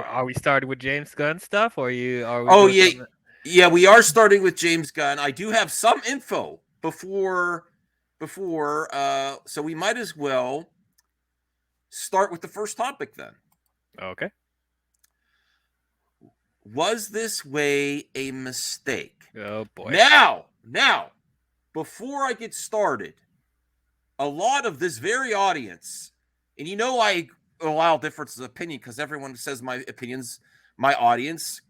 Are we starting with James Gunn stuff, or are we Oh doing yeah, something? yeah. We are starting with James Gunn. I do have some info so we might as well start with the first topic then. Okay. Was this way a mistake? Oh boy. Now, before I get started, a lot of this very audience, and I allow differences of opinion because everyone says my audience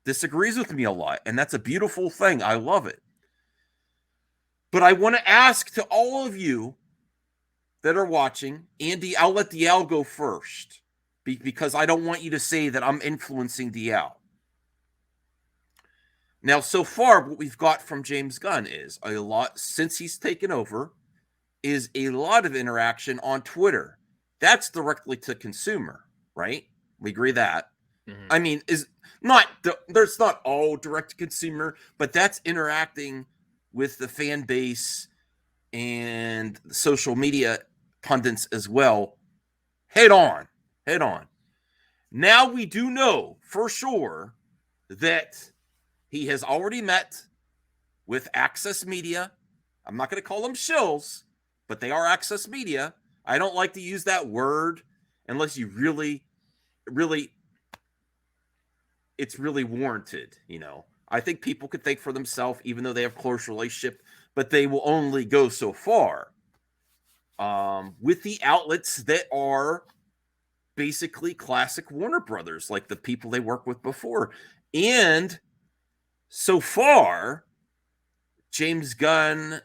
disagrees with me a lot, and that's a beautiful thing. I love it. But I want to ask to all of you that are watching, Andy, I'll let DL go first because I don't want you to say that I'm influencing DL. Now, so far, what we've got from James Gunn is a lot, since he's taken over, is a lot of interaction on Twitter. That's directly to consumer, right? We agree that. Mm-hmm. I mean, there's not all direct to consumer, but that's interacting with the fan base and the social media pundits as well. Head on. Now we do know for sure that he has already met with Access Media. I'm not going to call them shills, but they are Access Media. I don't like to use that word unless you really, it's really warranted. I think people could think for themselves, even though they have close relationship, but they will only go so far. With the outlets that are basically classic Warner Brothers, like the people they worked with before. And so far, James Gunn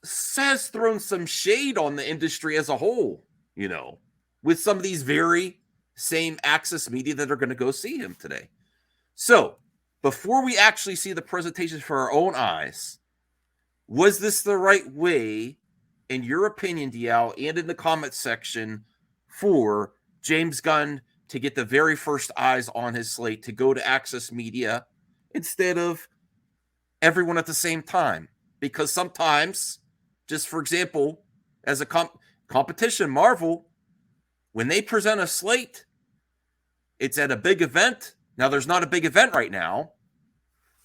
has thrown some shade on the industry as a whole, with some of these very same Access Media that are going to go see him today. So, before we actually see the presentations for our own eyes, was this the right way, in your opinion, DL, and in the comment section, for James Gunn to get the very first eyes on his slate to go to Access Media instead of everyone at the same time? Because sometimes, just for example, as a competition, Marvel, when they present a slate, it's at a big event. Now, there's not a big event right now,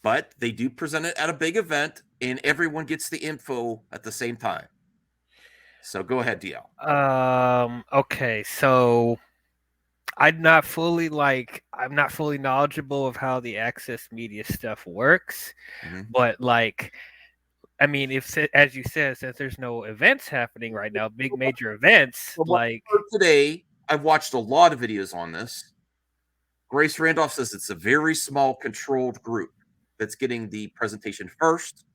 but they do present it at a big event, and everyone gets the info at the same time. So go ahead, DL. Okay, so I'm not fully knowledgeable of how the Access Media stuff works, but I mean, if as you said, since there's no events happening right now, big major events, today, I've watched a lot of videos on this. Grace Randolph says it's a very small, controlled group that's getting the presentation first,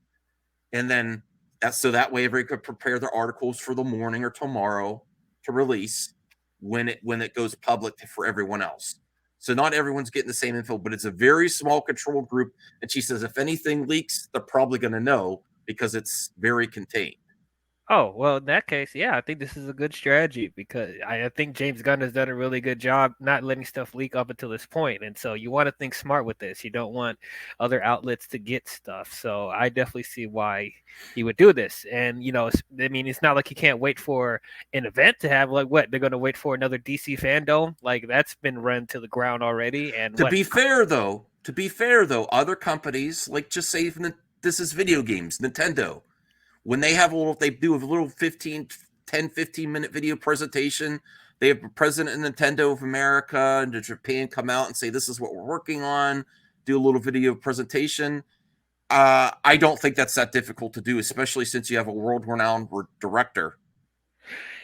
and then that way everybody could prepare their articles for the morning or tomorrow to release when it goes public for everyone else. So not everyone's getting the same info, but it's a very small, controlled group. And she says if anything leaks, they're probably going to know because it's very contained. Oh, well, in that case, yeah, I think this is a good strategy because I think James Gunn has done a really good job not letting stuff leak up until this point. And so you want to think smart with this. You don't want other outlets to get stuff. So I definitely see why he would do this. And, I mean, it's not like he can't wait for an event to have, like, what? They're going to wait for another DC fandom? Like, that's been run to the ground already. And to be fair, though, other companies, like just say this is video games, Nintendo, when they do a little 15-minute video presentation, they have the president of Nintendo of America and Japan come out and say, this is what we're working on, do a little video presentation. I don't think that's that difficult to do, especially since you have a world-renowned director.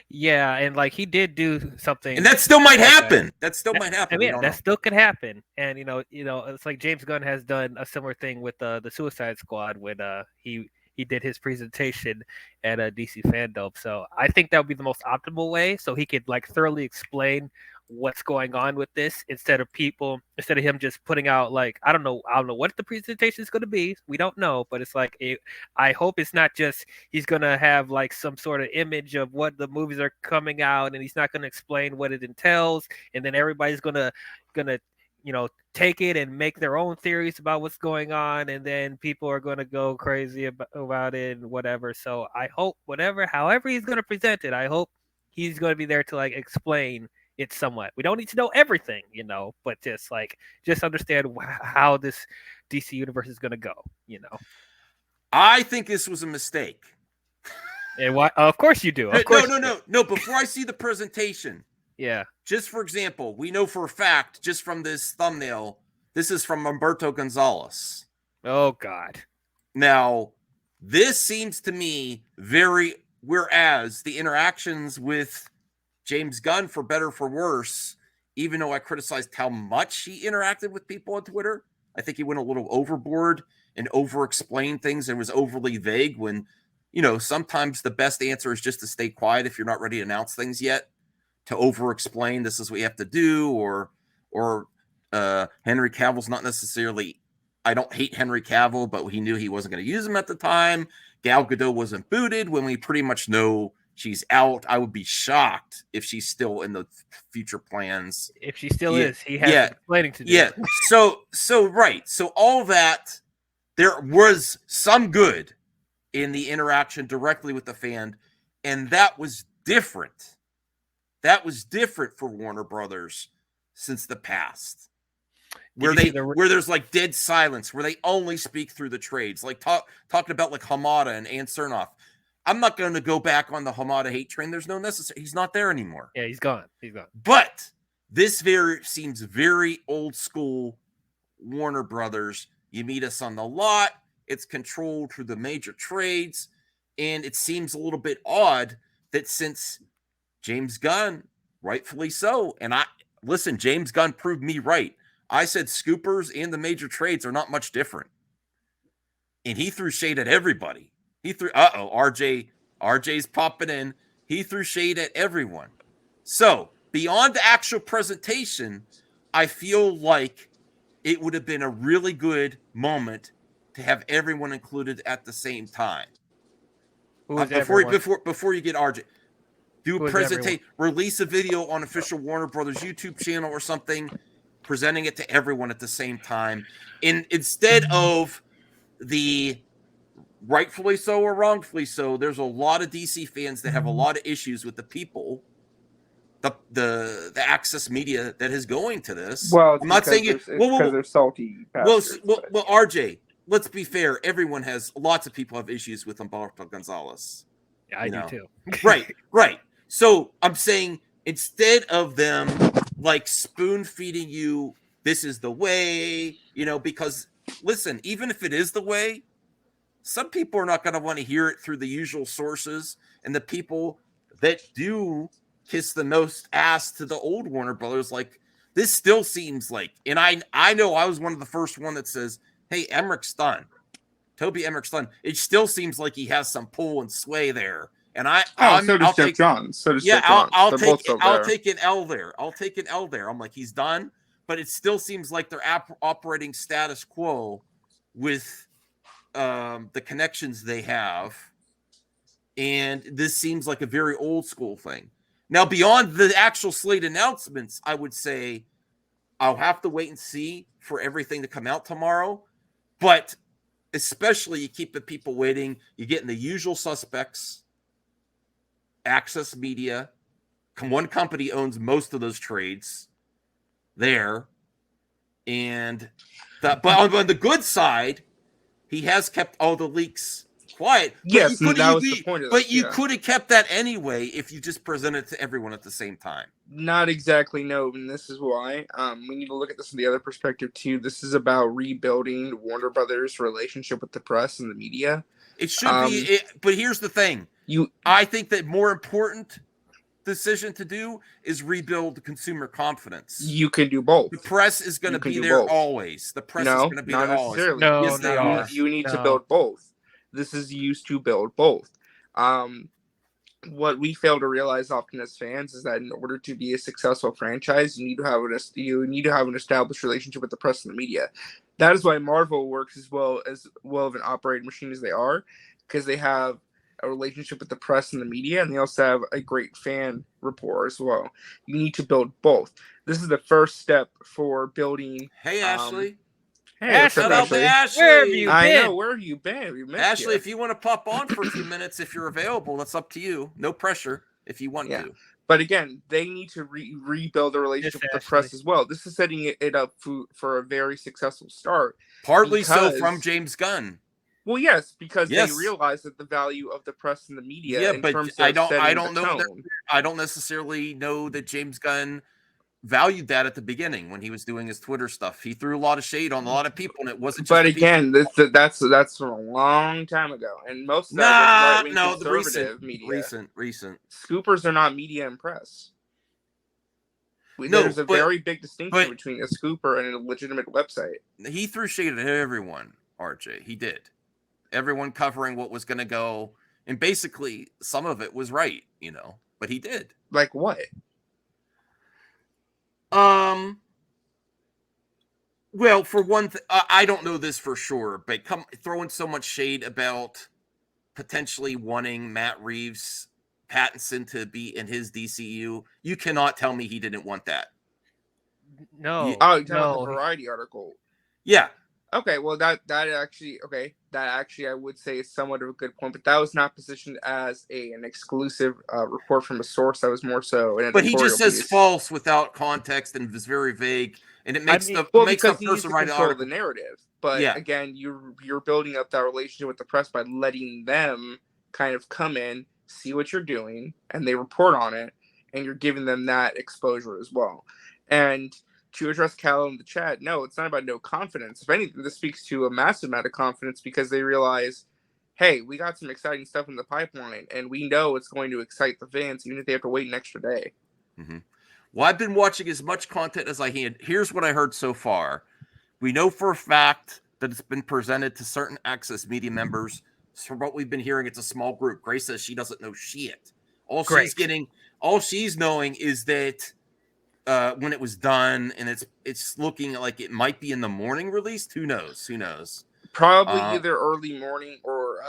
Yeah, and he did do something, and that still might happen. That still might happen. Yeah, that still could happen. And it's like James Gunn has done a similar thing with the Suicide Squad when he did his presentation at a DC fandom. So I think that would be the most optimal way, so he could thoroughly explain what's going on with this instead of him just putting out I don't know what the presentation is going to be. We don't know, but it's I hope it's not just he's going to have some sort of image of what the movies are coming out, and he's not going to explain what it entails, and then everybody's going to take it and make their own theories about what's going on, and then people are going to go crazy about it and whatever. So I however he's going to present it, I hope he's going to be there to explain it somewhat. We don't need to know everything, but just understand how this DC universe is going to go. I think this was a mistake. And why? Of course you do. Of course. No. Before I see the presentation, yeah. Just for example, we know for a fact, just from this thumbnail, this is from Humberto Gonzalez. Oh God. Now, this seems to me whereas the interactions with James Gunn, for better or for worse, even though I criticized how much he interacted with people on Twitter, I think he went a little overboard and over-explained things and was overly vague when, sometimes the best answer is just to stay quiet if you're not ready to announce things yet, to over-explain this is what you have to do, or Henry Cavill's not necessarily, I don't hate Henry Cavill, but he knew he wasn't going to use him at the time. Gal Gadot wasn't booted when we pretty much know she's out. I would be shocked if she's still in the future plans. If she still is, he has explaining to do. Yeah. So right. So all that, there was some good in the interaction directly with the fan, and that was different. That was different for Warner Brothers since the past. Where there's like dead silence, where they only speak through the trades, like talking about like Hamada and Ann Cernoff. I'm not going to go back on the Hamada hate train. There's no necessary. He's not there anymore. Yeah, he's gone. But this seems very old school Warner Brothers. You meet us on the lot. It's controlled through the major trades, and it seems a little bit odd that since James Gunn, rightfully so, and James Gunn proved me right. I said scoopers and the major trades are not much different. And he threw shade at everybody. RJ's popping in. He threw shade at everyone. So, beyond the actual presentation, I feel like it would have been a really good moment to have everyone included at the same time. Before you get RJ, do a presentation, release a video on official Warner Brothers YouTube channel or something, presenting it to everyone at the same time, instead of the rightfully so or wrongfully so. There's a lot of DC fans that have a lot of issues with the people, the access media that is going to this. Well, I'm not saying because they're salty bastards. Well, RJ, let's be fair. Lots of people have issues with Humberto Gonzalez. Yeah, I do too. Right. So I'm saying instead of them like spoon feeding you, this is the way, because listen, even if it is the way, some people are not going to want to hear it through the usual sources. And the people that do kiss the most ass to the old Warner Brothers, like this still seems like, and I know I was one of the first one that says, hey, Toby Emmerich's done. It still seems like he has some pull and sway there. And so does Jeff Johns. I'll take an L there. I'm like, he's done, but it still seems like they're operating status quo with the connections they have, and this seems like a very old school thing. Now, beyond the actual slate announcements, I would say I'll have to wait and see for everything to come out tomorrow, but especially you keep the people waiting. You're getting the usual suspects. Access Media, one company owns most of those trades there, but on the good side, he has kept all the leaks quiet. Yes, that was the point of But you could have kept that anyway if you just presented it to everyone at the same time. Not exactly, no, and this is why. We need to look at this from the other perspective too. This is about rebuilding Warner Brothers' relationship with the press and the media. It should be, but here's the thing. I think that more important decision to do is rebuild consumer confidence. You can do both. The press is going to be there always. The press is going to be there always. No, yes, they are. You need to build both. This is used to build both. What we fail to realize often as fans is that in order to be a successful franchise, you need to have an established relationship with the press and the media. That is why Marvel works as well of an operating machine as they are, because they have a relationship with the press and the media, and they also have a great fan rapport as well. You need to build both. This is the first step for building. Hey, Ashley. Ashley. Ashley. Where have you been? I know. Where have you been? Ashley, you. if you want to pop on for a few minutes, if you're available, that's up to you. No pressure if you want to. But again, they need to rebuild the relationship with the press as well. This is setting it up for a very successful start. Partly so from James Gunn. Well, yes, because they realize that the value of the press and the media in terms of I don't necessarily know that James Gunn valued that at the beginning when he was doing his Twitter stuff. He threw a lot of shade on a lot of people, and it wasn't. But again, that's from a long time ago, and most of that was right-wing conservative media. Recent. Scoopers are not media and press. There's a very big distinction between a scooper and a legitimate website. He threw shade at everyone, RJ. He did. Everyone covering what was going to go, and basically some of it was right, but he did. Like what? Well, for one thing, I don't know this for sure, but throwing so much shade about potentially wanting Matt Reeves, Pattinson to be in his DCU, you cannot tell me he didn't want that. No. You're talking about the Variety article. Yeah. Okay, well that actually I would say is somewhat of a good point, but that was not positioned as an exclusive report from a source. That was more so an editorial But he just says piece. False without context and is very vague, and it makes the person write the article. The narrative. But again, you're building up that relationship with the press by letting them kind of come in, see what you're doing, and they report on it, and you're giving them that exposure as well. And to address Cal in the chat, no, it's not about no confidence. If anything, this speaks to a massive amount of confidence because they realize, hey, we got some exciting stuff in the pipeline, and we know it's going to excite the fans, even if they have to wait an extra day. Mm-hmm. Well, I've been watching as much content as I can. Here's what I heard so far. We know for a fact that it's been presented to certain Access Media members. So from what we've been hearing, it's a small group. Grace says she doesn't know shit. All she's knowing is that when it was done, and it's looking like it might be in the morning released. Who knows? Probably either early morning or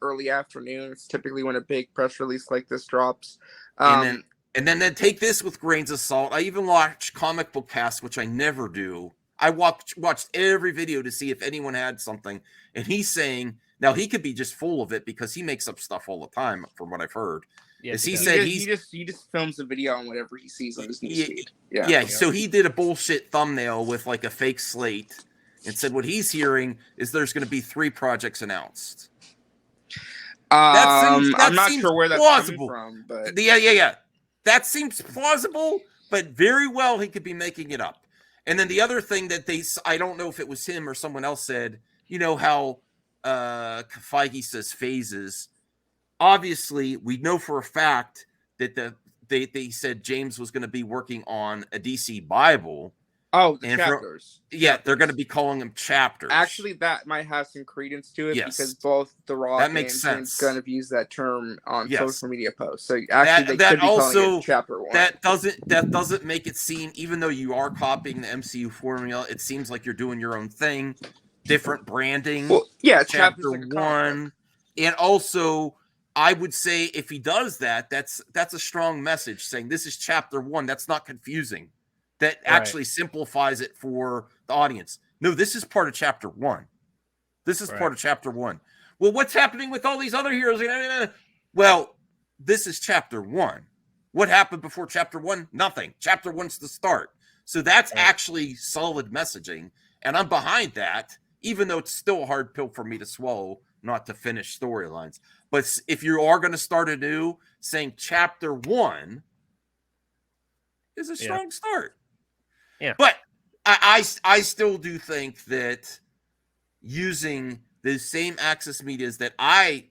early afternoon. It's typically when a big press release like this drops. And then take this with grains of salt. I even watch comic book casts, which I never do. I watched every video to see if anyone had something, and he's saying now he could be just full of it because he makes up stuff all the time, from what I've heard. Yes, he just films a video on whatever he sees on his newsfeed. Yeah. So he did a bullshit thumbnail with like a fake slate and said what he's hearing is there's going to be 3 projects announced. I'm not sure where that's plausible. Coming from, but yeah. That seems plausible, but very well he could be making it up. And then the other thing that I don't know if it was him or someone else said, how Feige says phases. Obviously, we know for a fact that they said James was going to be working on a DC Bible. Oh, the chapters. They're going to be calling them chapters. Actually, that might have some credence to it because both The Rock and James Gunn have used that term on social media posts. So actually, they could be calling it Chapter 1. That doesn't make it seem, even though you are copying the MCU formula, it seems like you're doing your own thing, different branding. Well, Chapter 1, and also, I would say if he does that, that's a strong message saying this is Chapter 1. That's not confusing. That actually simplifies it for the audience. No, this is part of Chapter 1. This is part of Chapter 1. Well, what's happening with all these other heroes? Well, this is Chapter 1. What happened before Chapter 1? Nothing. Chapter 1's the start. So that's actually solid messaging. And I'm behind that, even though it's still a hard pill for me to swallow not to finish storylines. But if you are going to start anew, saying Chapter 1 is a strong start. Yeah. But I still do think that using the same Access Medias that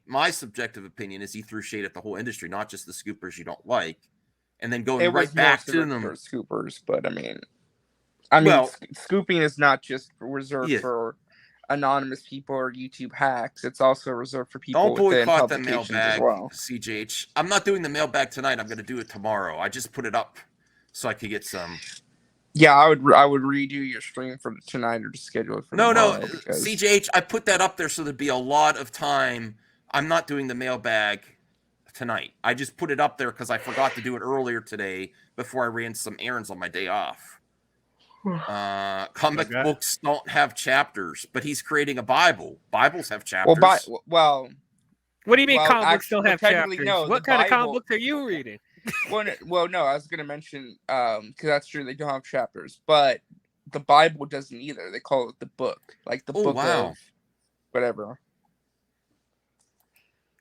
my subjective opinion is he threw shade at the whole industry, not just the scoopers you don't like, and then going right back to them. Scoopers, but I mean, scooping is not just reserved for anonymous people or YouTube hacks. It's also reserved for people within publications as well. CJH. I'm not doing the mailbag tonight. I'm going to do it tomorrow. I just put it up so I could get some. Yeah, I would redo your stream for tonight or just schedule it for tomorrow. No, CJH, I put that up there so there'd be a lot of time. I'm not doing the mailbag tonight. I just put it up there because I forgot to do it earlier today before I ran some errands on my day off. Comic books don't have chapters, but he's creating a Bible. Bibles have chapters. What do you mean comic books don't have chapters? No, what kind of comic books are you reading? Well, no, I was gonna mention because that's true. They don't have chapters, but the Bible doesn't either. They call it the book, like the book of whatever.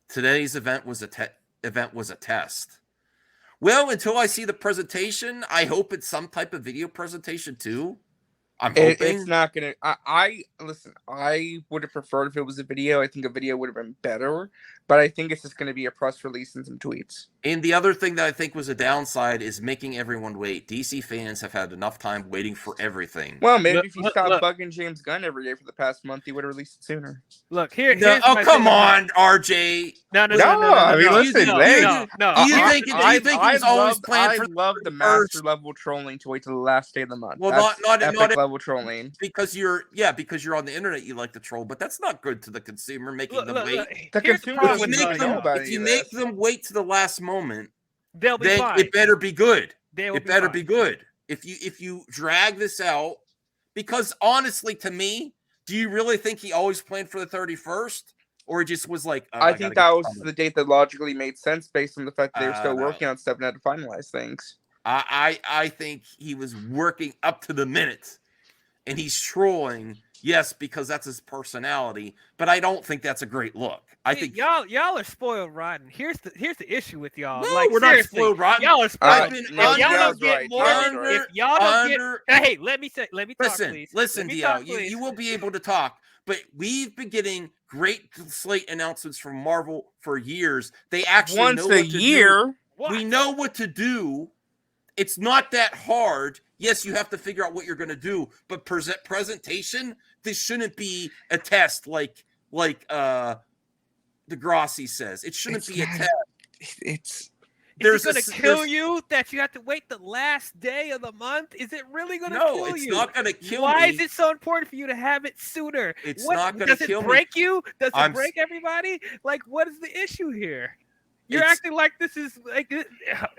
Today's event was a test. Well, until I see the presentation, I hope it's some type of video presentation too. I'm hoping it's not gonna. I listen. I would have preferred if it was a video. I think a video would have been better, but I think it's just gonna be a press release and some tweets. And the other thing that I think was a downside is making everyone wait. DC fans have had enough time waiting for everything. Well, maybe if you stopped bugging James Gunn every day for the past month, he would have released it sooner. Look here. Oh, come on, RJ. No. I mean, listen, do you think he's always planned for? I love the master level trolling to wait till the last day of the month. Well, that's not epic level trolling. Because you're on the internet, you like to troll, but that's not good to the consumer, making them wait. The consumer doesn't know about it. If you make them wait to the last moment, they'll be fine. It better be good. It better be good. If you drag this out, because honestly, to me, do you really think he always planned for the 31st, or it just was like? I think that was the date that logically made sense based on the fact that they were still working on stuff and had to finalize things. I think he was working up to the minute, and he's trolling. Yes, because that's his personality, but I don't think that's a great look. I think y'all are spoiled rotten. Here's the issue with y'all. No, we're not spoiled rotten. Y'all are spoiled. If y'all don't get hey, let me talk, please. Listen, Dio, you will be able to talk, but we've been getting great slate announcements from Marvel for years. They actually once a year. We know what to do. It's not that hard. Yes, you have to figure out what you're going to do, but presentation, this shouldn't be a test like Degrassi says. It shouldn't be a test. Is it going to kill you that you have to wait the last day of the month? Is it really going to kill you? No, it's not going to kill Why is it so important for you to have it sooner? It's not going to kill me. Does it break you? Does it break everybody? Like, what is the issue here? You're acting like this is like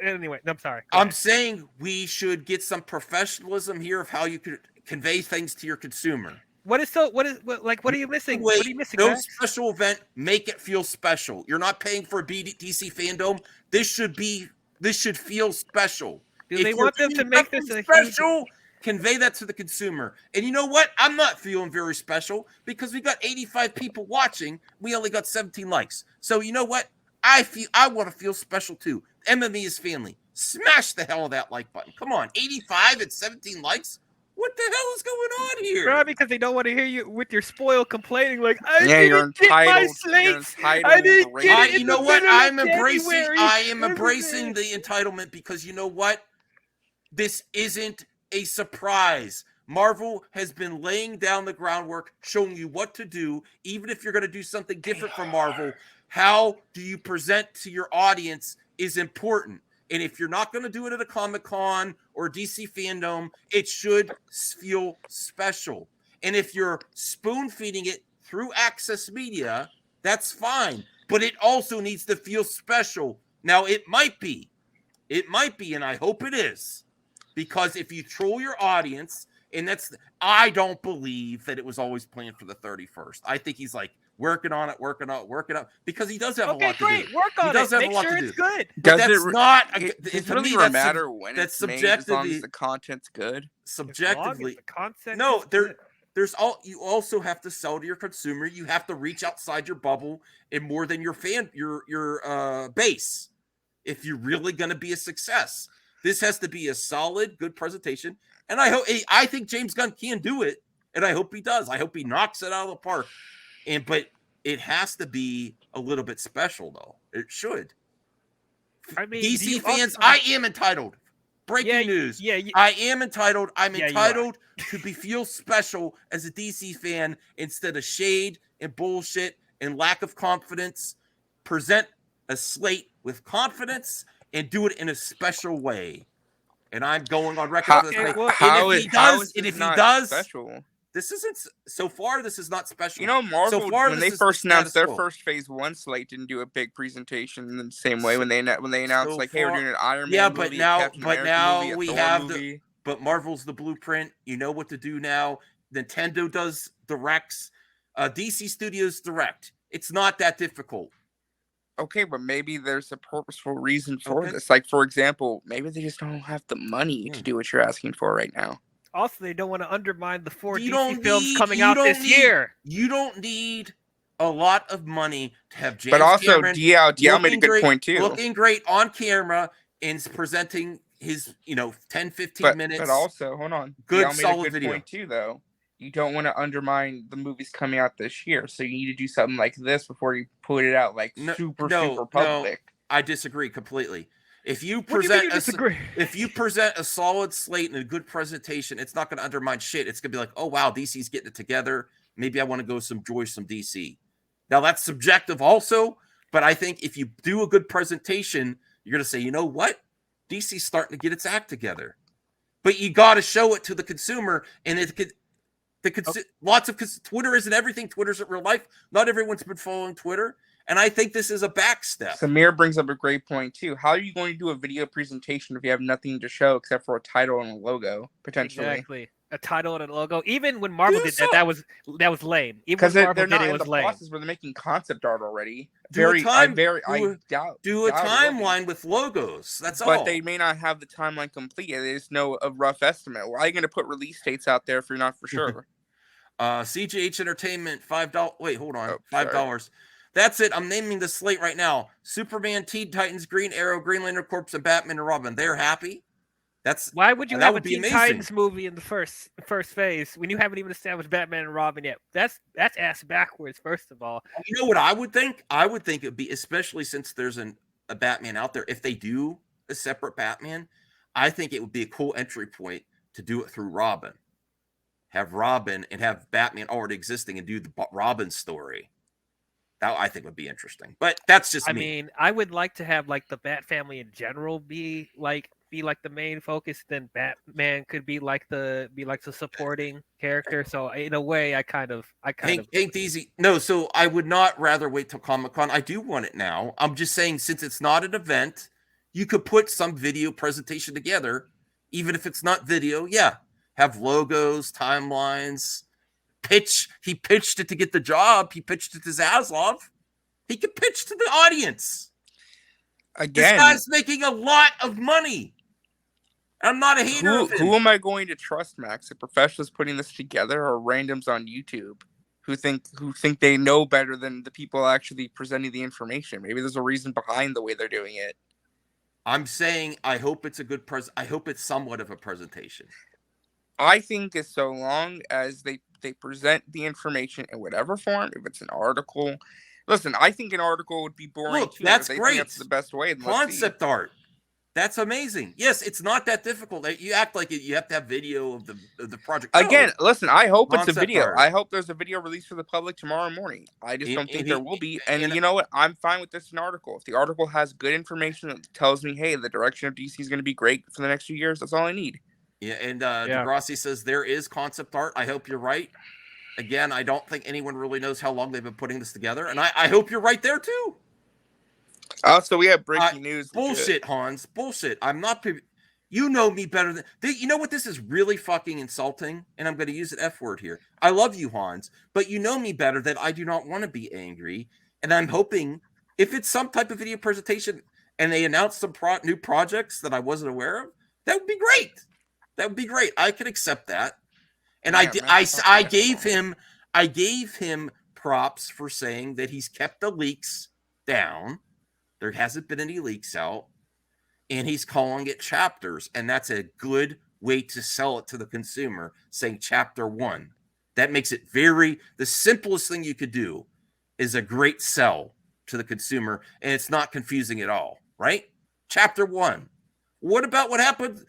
anyway. I'm sorry. I'm saying we should get some professionalism here of how you could convey things to your consumer. What are you missing? Wait, what are you missing? No special event. Make it feel special. You're not paying for a DC fandom. This should feel special. Do they want them to make this a special? Convey that to the consumer. And you know what? I'm not feeling very special because we got 85 people watching. We only got 17 likes. So you know what? I want to feel special too. MMA is family. Smash the hell of that like button. Come on, 85 and 17 likes. What the hell is going on here? Probably because they don't want to hear you with your spoil complaining like, you're entitled. My slates. I didn't get it. You know what? I am embracing the entitlement because you know what? This isn't a surprise. Marvel has been laying down the groundwork, showing you what to do, even if you're going to do something different from Marvel. How do you present to your audience is important. And if you're not going to do it at a Comic-Con or DC fandom, it should feel special. And if you're spoon-feeding it through Access Media, that's fine. But it also needs to feel special. Now, it might be, and I hope it is. Because if you troll your audience, and I don't believe that it was always planned for the 31st. I think he's like, working on it, because he does have a lot to do. Work on he does it. Have Make a lot sure to it's do. good. But that's not. It really doesn't matter when it's made, as long as the content's good. Subjectively, the content no. You also have to sell to your consumer. You have to reach outside your bubble and more than your base. If you're really going to be a success, this has to be a solid, good presentation. And I think James Gunn can do it, and I hope he does. I hope he knocks it out of the park. But it has to be a little bit special, though. It should. I mean, DC fans, I am entitled. Breaking news. I am entitled. I'm entitled to feel special as a DC fan instead of shade and bullshit and lack of confidence. Present a slate with confidence and do it in a special way. And I'm going on record for this. If he does, special. This isn't so far. This is not special. You know, Marvel when they first announced their first Phase 1 slate, didn't do a big presentation in the same way when they announced hey, we're doing an Iron Man movie, but now we have but Marvel's the blueprint. You know what to do now. Nintendo does directs. DC Studios direct. It's not that difficult. Okay, but maybe there's a purposeful reason for this. Like, for example, maybe they just don't have the money to do what you're asking for right now. Also, they don't want to undermine the 4 You DC don't films need. coming You out don't this need. year. You don't need a lot of money to have James But also, Cameron DL made a good point too. looking great on camera and presenting his 10, 15 minutes. But also, hold on, Good, DL made solid a good video. point too, though. You don't want to undermine the movies coming out this year, so you need to do something like this before you put it out like super public. No, I disagree completely. If you What do present you mean you disagree? if you present a solid slate and a good presentation, it's not going to undermine shit. It's going to be like, oh wow, DC's getting it together. Maybe I want to go enjoy some DC. Now that's subjective also, but I think if you do a good presentation, you're going to say, you know what, DC's starting to get its act together. But you got to show it to the consumer, and it could. Lots of Twitter isn't everything. Twitter isn't real life. Not everyone's been following Twitter, and I think this is a backstep. Samir brings up a great point too. How are you going to do a video presentation if you have nothing to show except for a title and a logo potentially? Exactly, a title and a logo. Even when Marvel did that was lame. Even because when Marvel they're not did it, in was the lame. process where they're making concept art already. Do a timeline with logos. That's all. But they may not have the timeline complete. They just know a rough estimate. Why are you going to put release dates out there if you're not for sure? CGH Entertainment, $5. Wait, hold on. $5. That's it. I'm naming the slate right now. Superman, Teen Titans, Green Arrow, Green Lantern Corps, and Batman and Robin. They're happy. Why would you have a Teen Titans movie in the first phase when you haven't even established Batman and Robin yet? That's ass backwards. First of all, you know what I would think? I would think it'd be, especially since there's a Batman out there. If they do a separate Batman, I think it would be a cool entry point to do it through Robin. Have Robin and have Batman already existing and do the Robin story. That I think would be interesting. But that's just me. I mean, I would like to have like the Bat family in general be like the main focus. Then Batman could be like the supporting character. So in a way, I kind of ain't easy. No, so I would not rather wait till Comic-Con. I do want it now. I'm just saying, since it's not an event, you could put some video presentation together, even if it's not video. Yeah. Have logos, timelines, pitch. He pitched it to get the job. He pitched it to Zaslav. He could pitch to the audience. Again, this guy's making a lot of money. I'm not a hater of him. Who am I going to trust, Max? The professionals putting this together or randoms on YouTube who think they know better than the people actually presenting the information? Maybe there's a reason behind the way they're doing it. I'm saying I hope it's a good I hope it's somewhat of a presentation. I think it's so long as they present the information in whatever form, if it's an article. Listen, I think an article would be boring too. That's great. That's the best way. Concept art. That's amazing. Yes, it's not that difficult. You act like you have to have video of the project. Again, listen, I hope it's a video. Art. I hope there's a video released for the public tomorrow morning. I just don't think there will be. And you know what? I'm fine with this an article. If the article has good information that tells me, hey, the direction of DC is going to be great for the next few years, that's all I need. Yeah, and Degrassi says there is concept art. I hope you're right. Again, I don't think anyone really knows how long they've been putting this together, and I hope you're right there too. Also, we have breaking news. Bullshit, Hans. Bullshit. I'm not. You know me better than. You know what? This is really fucking insulting, and I'm going to use an F word here. I love you, Hans, but you know me better that I do not want to be angry, and I'm hoping if it's some type of video presentation and they announce some new projects that I wasn't aware of, that would be great. That would be great. I could accept that. And I gave him props for saying that he's kept the leaks down. There hasn't been any leaks out, and he's calling it chapters, and that's a good way to sell it to the consumer, saying chapter 1. That makes it the simplest thing you could do is a great sell to the consumer, and it's not confusing at all, right? Chapter 1. What about what happened?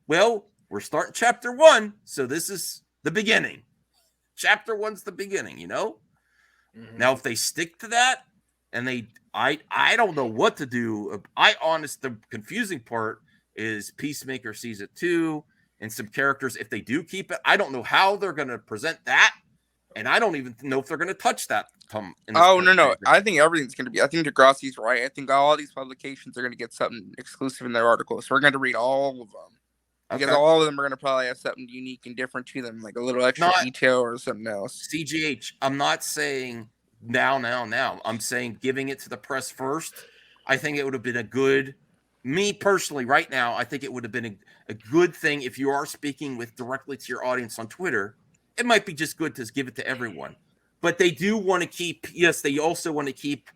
Well, we're starting chapter 1, so this is the beginning. Chapter 1's the beginning, you know? Mm-hmm. Now, if they stick to that, and I don't know what to do. The confusing part is Peacemaker Season 2 and some characters. If they do keep it, I don't know how they're going to present that, and I don't even know if they're going to touch that. No. I think everything's going to be. I think Degrassi's right. I think all these publications are going to get something exclusive in their articles. So we're going to read all of them. Because all of them are going to probably have something unique and different to them, like a little extra detail or something else. CGH, I'm not saying now. I'm saying giving it to the press first. I think it would have been me personally, right now, I think it would have been a good thing if you are speaking with directly to your audience on Twitter. It might be just good to give it to everyone. But they do want to they also want to keep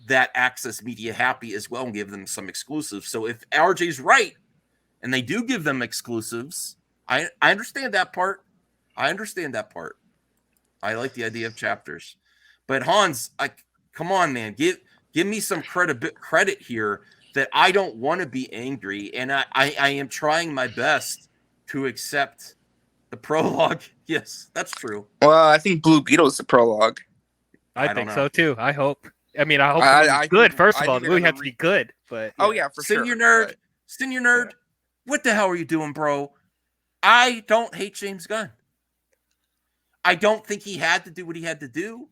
that Access Media happy as well and give them some exclusives. So if RJ's right and they do give them exclusives, I understand that part. I like the idea of chapters. But Hans, come on, man, give me some credit here that I don't want to be angry, and I am trying my best to accept the prologue. Yes, that's true. Well, I think Blue Beetle is the prologue. I think so too. I hope. I mean, I hope the movie's good. First of all, the movie has to be good. But oh yeah, for sure. Senior nerd. Yeah. What the hell are you doing, bro? I don't hate James Gunn. I don't think he had to do what he had to do,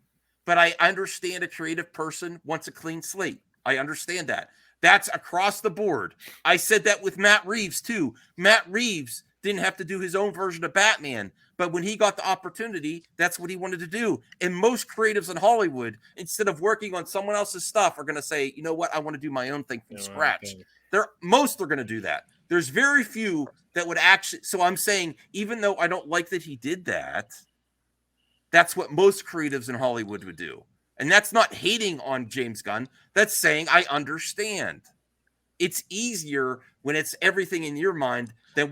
but I understand a creative person wants a clean slate. I understand that. That's across the board. I said that with Matt Reeves too. Matt Reeves didn't have to do his own version of Batman, but when he got the opportunity, that's what he wanted to do. And most creatives in Hollywood, instead of working on someone else's stuff, are going to say, you know what, I want to do my own thing from scratch. Most are going to do that. There's very few that would actually. So I'm saying, even though I don't like that he did that, that's what most creatives in Hollywood would do. And that's not hating on James Gunn. That's saying I understand. It's easier when it's everything in your mind than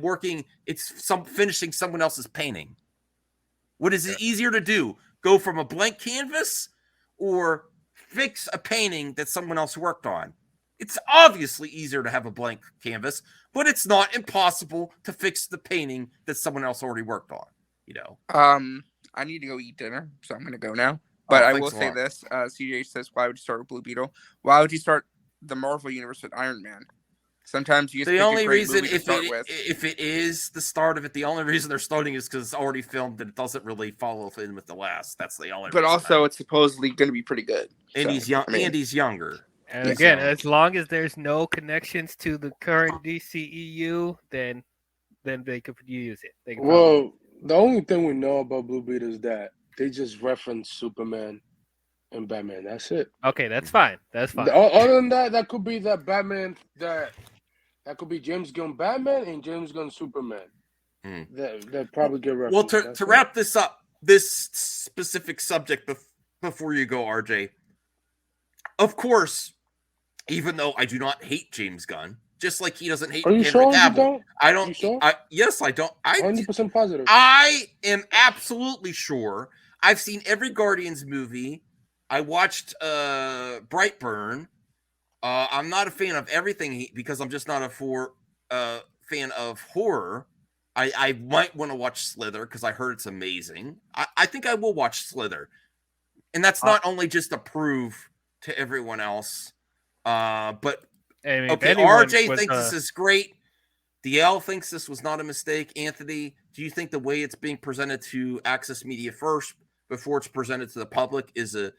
finishing someone else's painting. What is it easier to do? Go from a blank canvas or fix a painting that someone else worked on? It's obviously easier to have a blank canvas, but it's not impossible to fix the painting that someone else already worked on, you know? I need to go eat dinner, so I'm going to go now. But I will say this. CJ says, why would you start with Blue Beetle? Why would you start the Marvel Universe with Iron Man? Sometimes you just the pick only a great reason movie to start with. If it is the start of it, the only reason they're starting is because it's already filmed and it doesn't really follow in with the last. That's the only but reason. Also, it's supposedly going to be pretty good. And he's young. And he's younger. And again, as long as there's no connections to the current DCEU, then they could use it. The only thing we know about Blue Beetle is that they just reference Superman and Batman. That's it. Okay, that's fine. Other than that, that could be that Batman that could be James Gunn Batman and James Gunn Superman. That probably get referenced. Well, to wrap this up, this specific subject before you go, RJ. Of course, even though I do not hate James Gunn, just like he doesn't hate Henry Cavill. I don't. Sure? Yes, I don't. 100% positive. I am absolutely sure. I've seen every Guardians movie. I watched Brightburn. I'm not a fan of everything because I'm just not a fan of horror. I might want to watch Slither because I heard it's amazing. I think I will watch Slither. And that's not only just to prove to everyone else, but okay, RJ thinks this is great. DL thinks this was not a mistake. Anthony, do you think the way it's being presented to Access Media first before it's presented to the public is a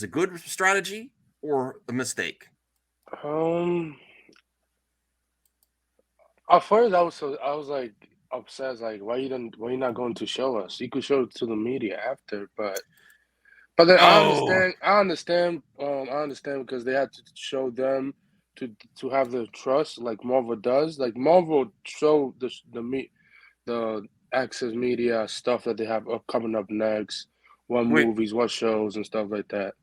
good strategy or a mistake? At first, I was like upset, like why you not going to show us? You could show it to the media after, but then I understand because they had to show them to have the trust like Marvel does. Like Marvel show the Access Media stuff that they have coming up next, movies, what shows and stuff like that.